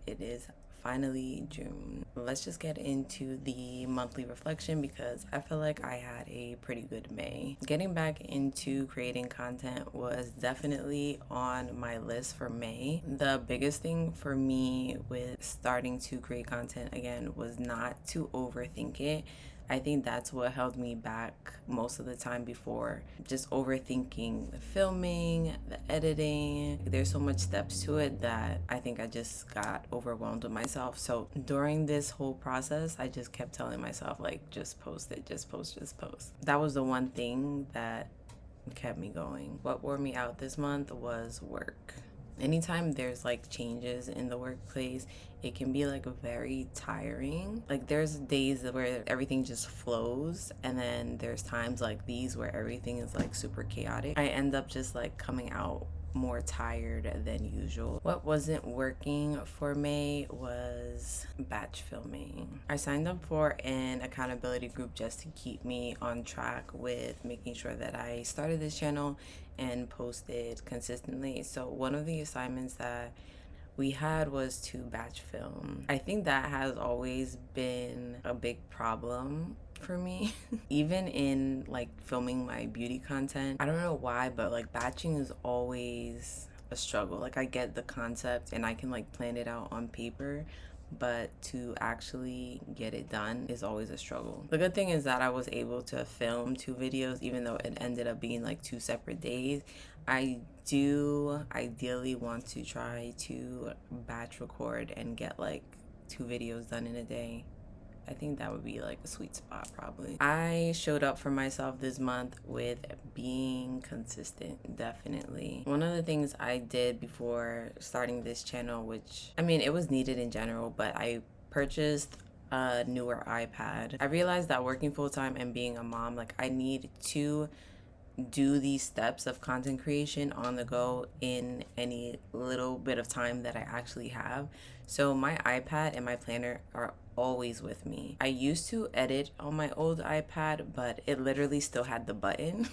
it is finally June. Let's just get into the monthly reflection because I feel like I had a pretty good May. Getting back into creating content was definitely on my list for May. The biggest thing for me with starting to create content again was not to overthink it. I think that's what held me back most of the time before, just overthinking the filming, the editing. There's so much steps to it that I think I just got overwhelmed with myself. So during this whole process, I just kept telling myself, like, just post it, just post, just post. That was the one thing that kept me going. What wore me out this month was work. Anytime there's like changes in the workplace, it can be like very tiring. Like there's days where everything just flows, and then there's times like these where everything is like super chaotic. I end up just like coming out more tired than usual. What wasn't working for May was batch filming. I signed up for an accountability group just to keep me on track with making sure that I started this channel and posted consistently. So one of the assignments that we had was to batch film. I think that has always been a big problem for me. Even in like filming my beauty content, I don't know why, but like batching is always a struggle. Like I get the concept and I can like plan it out on paper, but to actually get it done is always a struggle. The good thing is that I was able to film 2 videos even though it ended up being like 2 separate days. I do ideally want to try to batch record and get like 2 videos done in a day. I think that would be like a sweet spot probably. I showed up for myself this month with being consistent, definitely. One of the things I did before starting this channel, which I mean it was needed in general, but I purchased a newer iPad. I realized that working full-time and being a mom, like I need to do these steps of content creation on the go in any little bit of time that I actually have. So my iPad and my planner are always with me. I used to edit on my old iPad, but it literally still had the button.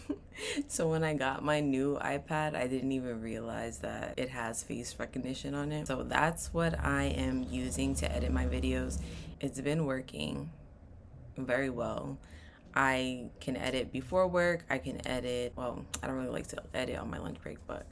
So when I got my new iPad, I didn't even realize that it has face recognition on it. So that's what I am using to edit my videos. It's been working very well. I can edit before work. I can edit, well, I don't really like to edit on my lunch break, but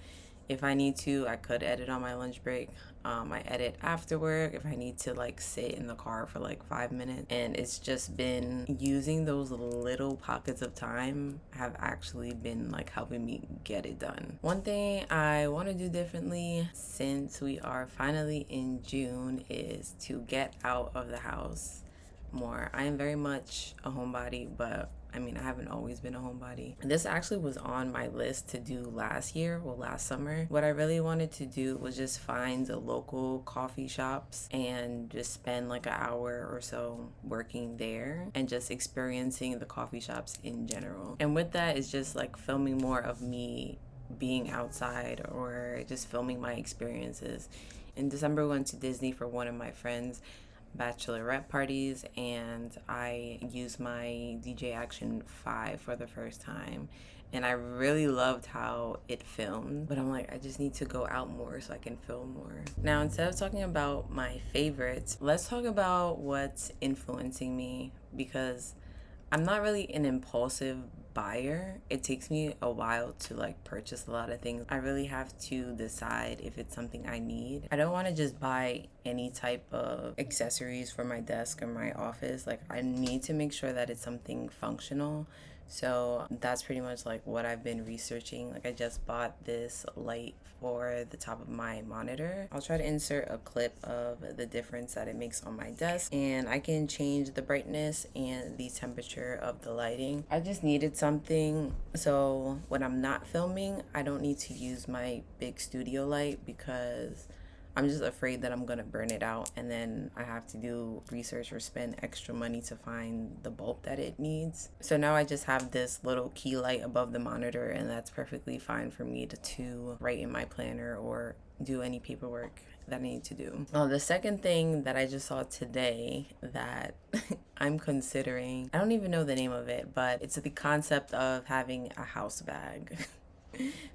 if I need to, I could edit on my lunch break. I edit after work if I need to like sit in the car for like 5 minutes. And it's just been using those little pockets of time have actually been like helping me get it done. One thing I want to do differently since we are finally in June is to get out of the house more. I am very much a homebody, but I mean, I haven't always been a homebody. This actually was on my list to do last summer. What I really wanted to do was just find the local coffee shops and just spend like an hour or so working there and just experiencing the coffee shops in general. And with that is just like filming more of me being outside or just filming my experiences. In December, we went to Disney for one of my friends' bachelorette parties, and I used my DJI Action 5 for the first time, and I really loved how it filmed. But I'm like, I just need to go out more so I can film more. Now, instead of talking about my favorites, let's talk about what's influencing me, because I'm not really an impulsive buyer. It takes me a while to like purchase a lot of things. I really have to decide if it's something I need. I don't want to just buy any type of accessories for my desk or my office. Like I need to make sure that it's something functional. So that's pretty much like what I've been researching. Like I just bought this light for the top of my monitor. I'll try to insert a clip of the difference that it makes on my desk, and I can change the brightness and the temperature of the lighting. I just needed something so when I'm not filming, I don't need to use my big studio light because I'm just afraid that I'm gonna burn it out and then I have to do research or spend extra money to find the bulb that it needs. So now I just have this little key light above the monitor, and that's perfectly fine for me to write in my planner or do any paperwork that I need to do. The second thing that I just saw today that I'm considering, I don't even know the name of it, but it's the concept of having a house bag.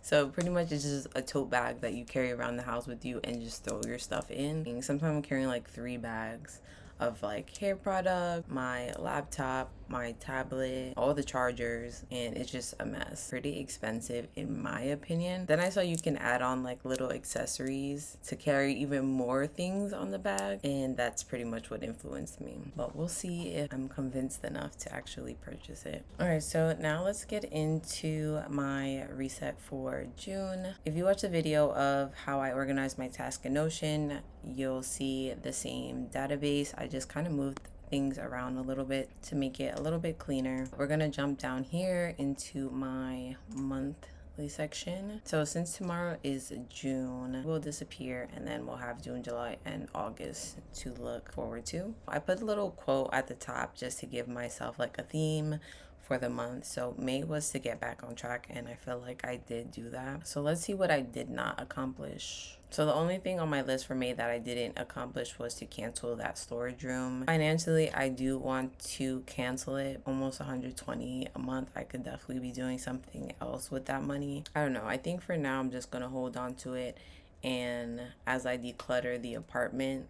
So pretty much it's just a tote bag that you carry around the house with you and just throw your stuff in. Sometimes I'm carrying like 3 bags of like hair product, my laptop, my tablet, all the chargers, and it's just a mess. Pretty expensive in my opinion. Then I saw you can add on like little accessories to carry even more things on the bag, and that's pretty much what influenced me. But we'll see if I'm convinced enough to actually purchase it. Alright, so now let's get into my reset for June. If you watch the video of how I organize my task in Notion, you'll see the same database. I just kind of moved things around a little bit to make it a little bit cleaner. We're gonna jump down here into my monthly section. So since tomorrow is June, we'll disappear, and then we'll have June, July, and August to look forward to. I put a little quote at the top just to give myself like a theme for the month. So May was to get back on track, and I feel like I did do that. So let's see what I did not accomplish. So the only thing on my list for May that I didn't accomplish was to cancel that storage room. Financially, I do want to cancel it. Almost $120 a month. I could definitely be doing something else with that money. I don't know. I think for now I'm just gonna hold on to it, and as I declutter the apartment,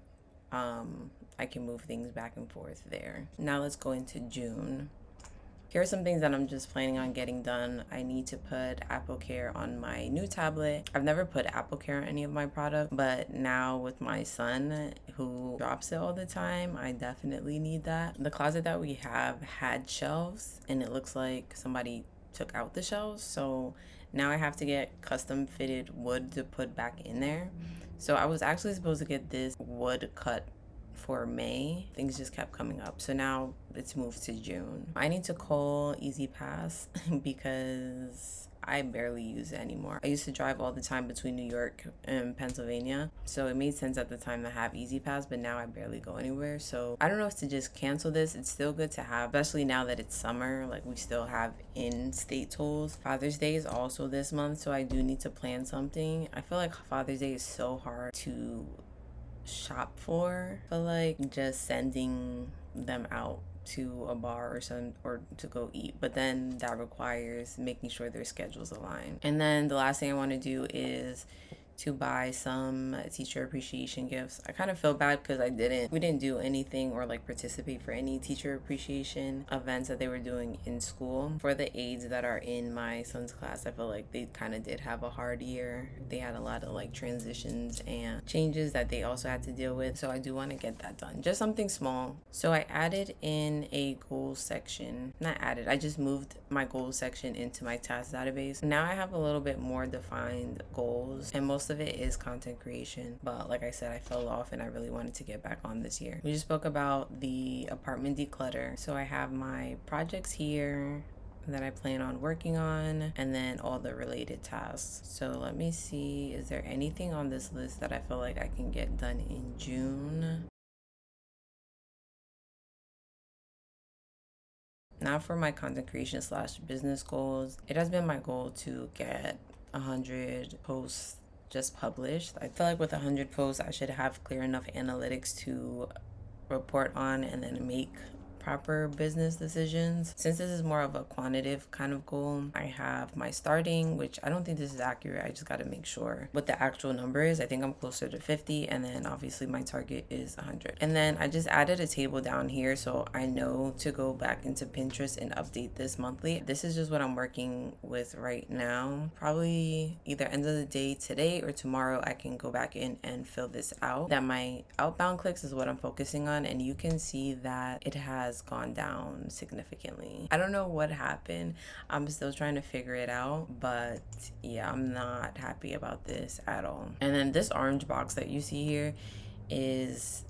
I can move things back and forth there. Now let's go into June. Here are some things that I'm just planning on getting done. I need to put Apple Care on my new tablet. I've never put Apple Care on any of my products, but now with my son who drops it all the time, I definitely need that. The closet that we have had shelves, and it looks like somebody took out the shelves, so now I have to get custom fitted wood to put back in there. So I was actually supposed to get this wood cut for May. Things just kept coming up, so now it's moved to June. I need to call Easy Pass because I barely use it anymore. I used to drive all the time between New York and Pennsylvania, so it made sense at the time to have Easy Pass, but now I barely go anywhere. So I don't know if to just cancel this. It's still good to have, especially now that it's summer. Like, we still have in-state tolls. Father's Day is also this month, so I do need to plan something. I feel like Father's Day is so hard to shop for. I feel like just sending them out to a bar or to go eat, but then that requires making sure their schedules align. And then the last thing I want to do is to buy some teacher appreciation gifts. I kind of feel bad because we didn't do anything or like participate for any teacher appreciation events that they were doing in school. For the aides that are in my son's class, I feel like they kind of did have a hard year. They had a lot of like transitions and changes that they also had to deal with, so I do want to get that done. Just something small. So I added in a goals section. Not added, I just moved my goals section into my task database. Now I have a little bit more defined goals, and most of it is content creation, but like I said, I fell off and I really wanted to get back on this year. We just spoke about the apartment declutter, so I have my projects here that I plan on working on, and then all the related tasks. So let me see, is there anything on this list that I feel like I can get done in June? Now for my content creation / business goals, it has been my goal to get 100 posts just published. I feel like with 100 posts, I should have clear enough analytics to report on and then make proper business decisions. Since this is more of a quantitative kind of goal, I have my starting, which I don't think this is accurate. I just got to make sure what the actual number is. I think I'm closer to 50, and then obviously my target is 100. And then I just added a table down here so I know to go back into Pinterest and update this monthly. This is just what I'm working with right now. Probably either end of the day today or tomorrow I can go back in and fill this out. That my outbound clicks is what I'm focusing on, and you can see that it has gone down significantly. I don't know what happened. I'm still trying to figure it out, but yeah, I'm not happy about this at all. And then this orange box that you see here is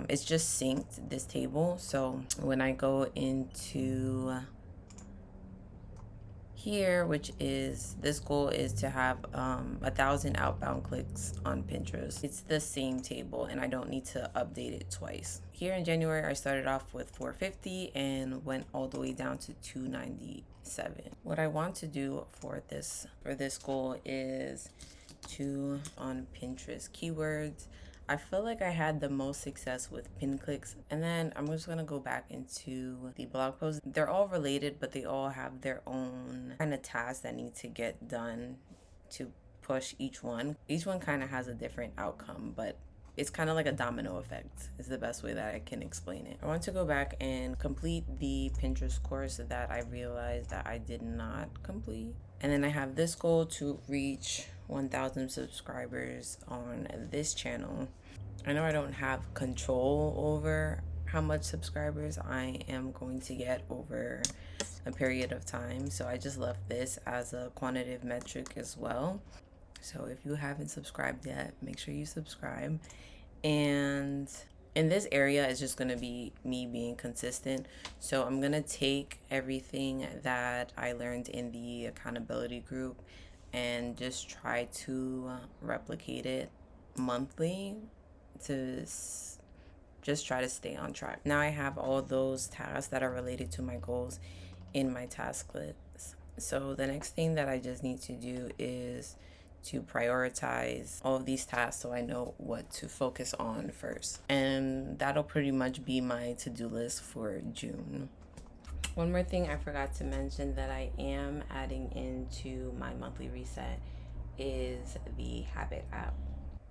it's just synced this table. So when I go into here, which is this goal is to have 1,000 outbound clicks on Pinterest. It's the same table and I don't need to update it twice. Here in January, I started off with 450 and went all the way down to 297. What I want to do for this goal is to on Pinterest keywords. I feel like I had the most success with pin clicks, and then I'm just gonna go back into the blog posts. They're all related, but they all have their own kind of tasks that need to get done to push each one. Each one kind of has a different outcome, but it's kind of like a domino effect is the best way that I can explain it. I want to go back and complete the Pinterest course that I realized that I did not complete. And then I have this goal to reach 1,000 subscribers on this channel. I know I don't have control over how much subscribers I am going to get over a period of time, so I just left this as a quantitative metric as well. So if you haven't subscribed yet, make sure you subscribe. And in this area, it's just going to be me being consistent. So I'm going to take everything that I learned in the accountability group and just try to replicate it monthly to just try to stay on track. Now I have all those tasks that are related to my goals in my task list. So the next thing that I just need to do is to prioritize all of these tasks so I know what to focus on first. And that'll pretty much be my to-do list for June. One more thing I forgot to mention that I am adding into my monthly reset is the habit app.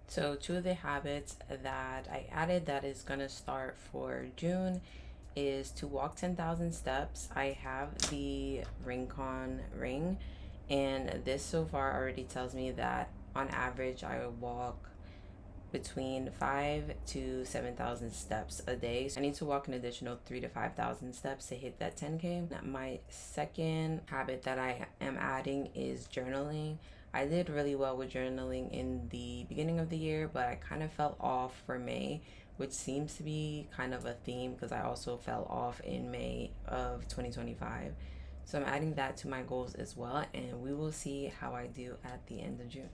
So two of the habits that I added that is going to start for June is to walk 10,000 steps. I have the Rincon ring, and this so far already tells me that on average I walk between 5 to 7,000 steps a day. So I need to walk an additional 3 to 5,000 steps to hit that 10K. My second habit that I am adding is journaling. I did really well with journaling in the beginning of the year, but I kind of fell off for May, which seems to be kind of a theme because I also fell off in May of 2025. So I'm adding that to my goals as well, and we will see how I do at the end of June.